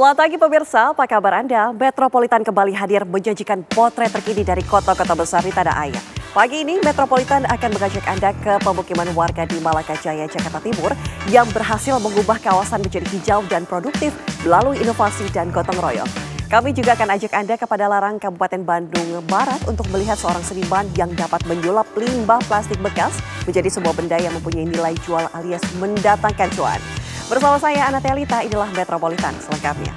Selamat pagi pemirsa, apa kabar Anda? Metropolitan kembali hadir menjanjikan potret terkini dari kota-kota besar di tanah air. Pagi ini Metropolitan akan mengajak Anda ke pemukiman warga di Malakajaya, Jakarta Timur yang berhasil mengubah kawasan menjadi hijau dan produktif melalui inovasi dan gotong royong. Kami juga akan ajak Anda kepada Larang, Kabupaten Bandung Barat untuk melihat seorang seniman yang dapat menyulap limbah plastik bekas menjadi sebuah benda yang mempunyai nilai jual alias mendatangkan cuan. Bersama saya Ana Telita, inilah Metropolitan selengkapnya.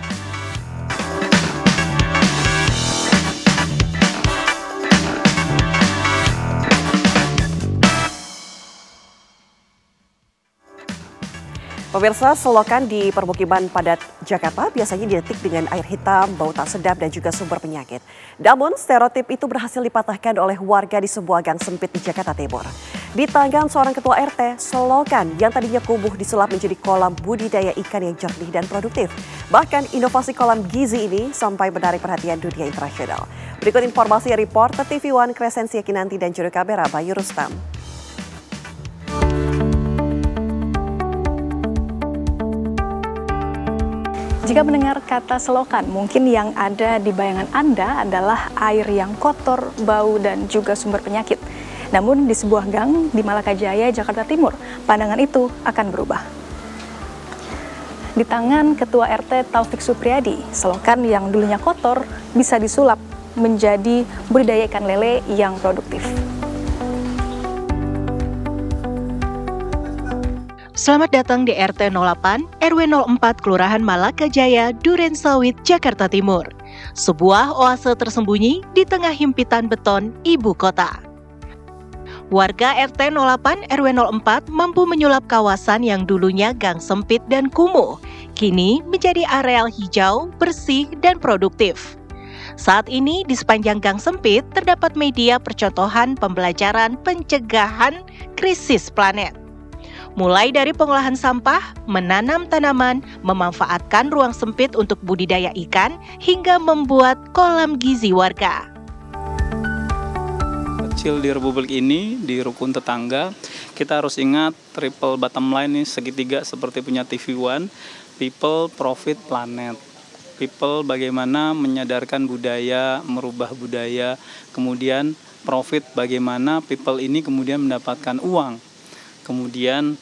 Pemirsa, selokan di permukiman padat Jakarta biasanya didetik dengan air hitam, bau tak sedap dan juga sumber penyakit. Namun stereotip itu berhasil dipatahkan oleh warga di sebuah gang sempit di Jakarta Timur. Di tangan seorang ketua RT, selokan yang tadinya kumuh disulap menjadi kolam budidaya ikan yang jernih dan produktif. Bahkan inovasi kolam gizi ini sampai menarik perhatian dunia internasional. Berikut informasi reporter TV One Crescentia Kinanti dan juru kamera Bayu Rustam. Jika mendengar kata selokan, mungkin yang ada di bayangan Anda adalah air yang kotor, bau, dan juga sumber penyakit. Namun di sebuah gang di Malakajaya, Jakarta Timur, pandangan itu akan berubah. Di tangan Ketua RT Taufik Supriyadi, selokan yang dulunya kotor bisa disulap menjadi budidaya ikan lele yang produktif. Selamat datang di RT 08 RW 04 Kelurahan Malakajaya, Duren Sawit, Jakarta Timur. Sebuah oase tersembunyi di tengah himpitan beton ibu kota. Warga RT 08 RW 04 mampu menyulap kawasan yang dulunya gang sempit dan kumuh, kini menjadi areal hijau, bersih, dan produktif. Saat ini di sepanjang gang sempit terdapat media percontohan pembelajaran pencegahan krisis planet. Mulai dari pengolahan sampah, menanam tanaman, memanfaatkan ruang sempit untuk budidaya ikan, hingga membuat kolam gizi warga. Kecil di Republik ini, di rukun tetangga, kita harus ingat triple bottom line nih, segitiga seperti punya TV One, people, profit, planet. People bagaimana menyadarkan budaya, merubah budaya, kemudian profit bagaimana people ini kemudian mendapatkan uang. Kemudian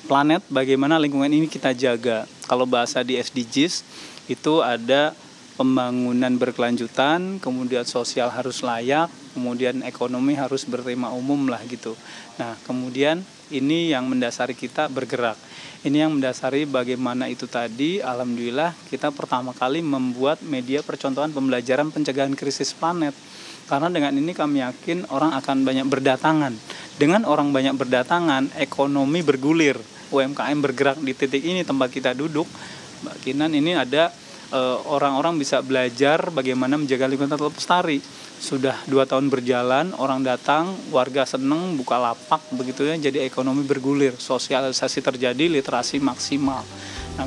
planet bagaimana lingkungan ini kita jaga. Kalau bahasa di SDGs itu ada pembangunan berkelanjutan, kemudian sosial harus layak, kemudian ekonomi harus berterima umum lah gitu. Nah kemudian ini yang mendasari kita bergerak. Ini yang mendasari bagaimana itu tadi, alhamdulillah kita pertama kali membuat media percontohan pembelajaran pencegahan krisis planet. Karena dengan ini kami yakin orang akan banyak berdatangan. Dengan orang banyak berdatangan, ekonomi bergulir, UMKM bergerak di titik ini tempat kita duduk. Mbak Kinan, ini ada orang-orang bisa belajar bagaimana menjaga lingkungan tetap lestari. Sudah 2 tahun berjalan, orang datang, warga seneng, buka lapak, begitu ya. Jadi ekonomi bergulir, sosialisasi terjadi, literasi maksimal. Nah,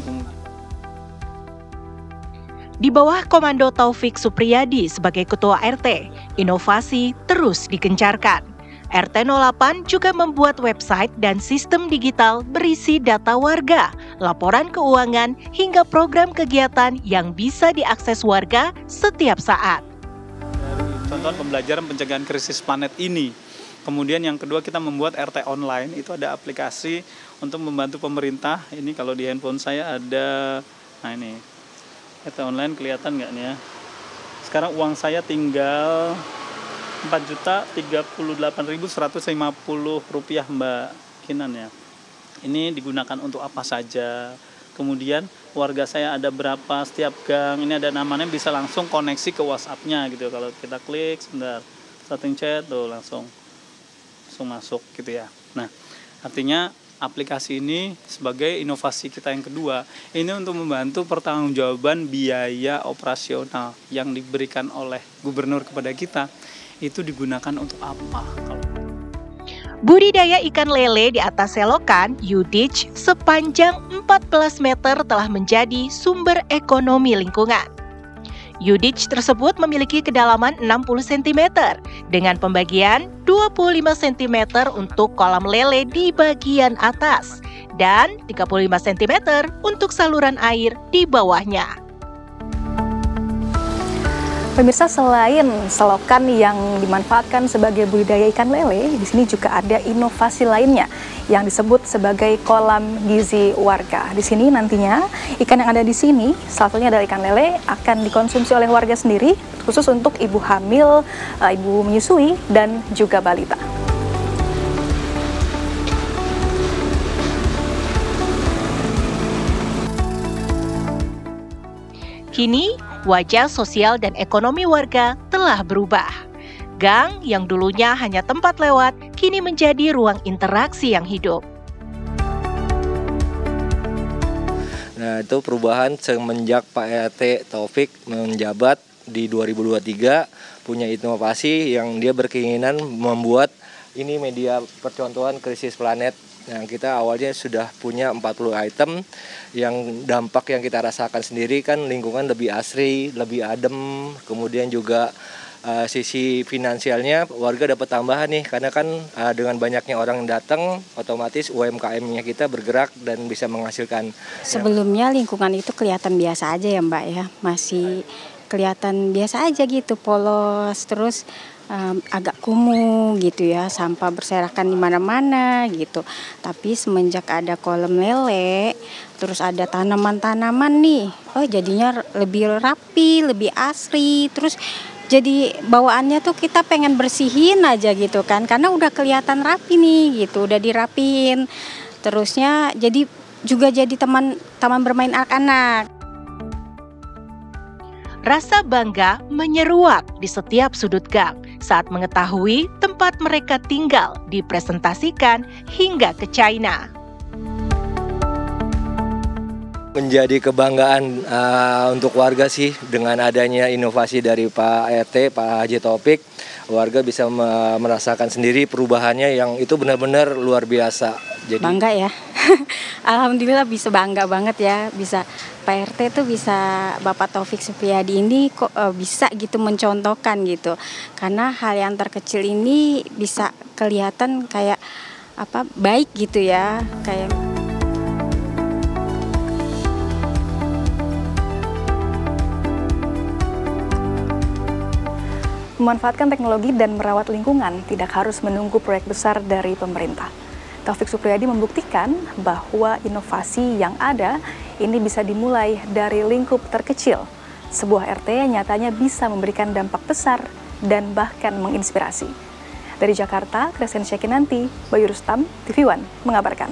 Di bawah komando Taufik Supriyadi sebagai Ketua RT, inovasi terus digencarkan. RT 08 juga membuat website dan sistem digital berisi data warga, laporan keuangan, hingga program kegiatan yang bisa diakses warga setiap saat. Contoh pembelajaran pencegahan krisis planet ini. Kemudian yang kedua kita membuat RT online, itu ada aplikasi untuk membantu pemerintah. Ini kalau di handphone saya ada, nah ini. RT online kelihatan nggak nih ya? Sekarang uang saya tinggal Rp4.038.150 Mbak Kinan ya. Ini digunakan untuk apa saja. Kemudian warga saya ada berapa setiap gang. Ini ada namanya, bisa langsung koneksi ke WhatsApp-nya gitu. Kalau kita klik sebentar, setting chat tuh langsung masuk gitu ya. Nah, artinya aplikasi ini sebagai inovasi kita yang kedua, ini untuk membantu pertanggungjawaban biaya operasional yang diberikan oleh gubernur kepada kita, itu digunakan untuk apa? Budidaya ikan lele di atas selokan Yudich sepanjang 14 meter telah menjadi sumber ekonomi lingkungan. Yudich tersebut memiliki kedalaman 60 cm dengan pembagian 25 cm untuk kolam lele di bagian atas dan 35 cm untuk saluran air di bawahnya. Pemirsa, selain selokan yang dimanfaatkan sebagai budidaya ikan lele, di sini juga ada inovasi lainnya yang disebut sebagai kolam gizi warga. Di sini nantinya ikan yang ada di sini, salah satunya adalah ikan lele, akan dikonsumsi oleh warga sendiri, khusus untuk ibu hamil, ibu menyusui, dan juga balita. Kini, wajah sosial dan ekonomi warga telah berubah. Gang yang dulunya hanya tempat lewat, kini menjadi ruang interaksi yang hidup. Nah, itu perubahan semenjak Pak RT Taufik menjabat di 2023, punya inovasi yang dia berkeinginan membuat ini media percontohan krisis planet. Nah, kita awalnya sudah punya 40 item yang dampak yang kita rasakan sendiri kan lingkungan lebih asri, lebih adem, kemudian juga sisi finansialnya warga dapat tambahan nih, karena kan dengan banyaknya orang yang datang otomatis UMKM-nya kita bergerak dan bisa menghasilkan. Sebelumnya lingkungan itu kelihatan biasa aja ya Mbak ya, masih kelihatan biasa aja gitu, polos, terus agak kumuh gitu ya, sampah berserakan di mana-mana gitu. Tapi semenjak ada kolam lele, terus ada tanaman-tanaman nih, jadinya lebih rapi, lebih asri, terus jadi bawaannya tuh kita pengen bersihin aja gitu kan, karena udah kelihatan rapi nih gitu, udah dirapiin. Terusnya jadi juga jadi taman bermain anak-anak. Rasa bangga menyeruak di setiap sudut gang saat mengetahui tempat mereka tinggal dipresentasikan hingga ke China. Menjadi kebanggaan untuk warga sih dengan adanya inovasi dari Pak RT, Pak Haji Taufik, warga bisa merasakan sendiri perubahannya yang itu benar-benar luar biasa. Jadi bangga ya, alhamdulillah bisa bangga banget ya, bisa Pak RT tuh bisa Bapak Taufik Supriyadi ini kok bisa gitu mencontohkan gitu, karena hal yang terkecil ini bisa kelihatan kayak baik gitu ya, kayak. Memanfaatkan teknologi dan merawat lingkungan tidak harus menunggu proyek besar dari pemerintah. Taufik Supriyadi membuktikan bahwa inovasi yang ada ini bisa dimulai dari lingkup terkecil. Sebuah RT nyatanya bisa memberikan dampak besar dan bahkan menginspirasi. Dari Jakarta, Crescent Syakinanti, Bayu Rustam, TV One mengabarkan.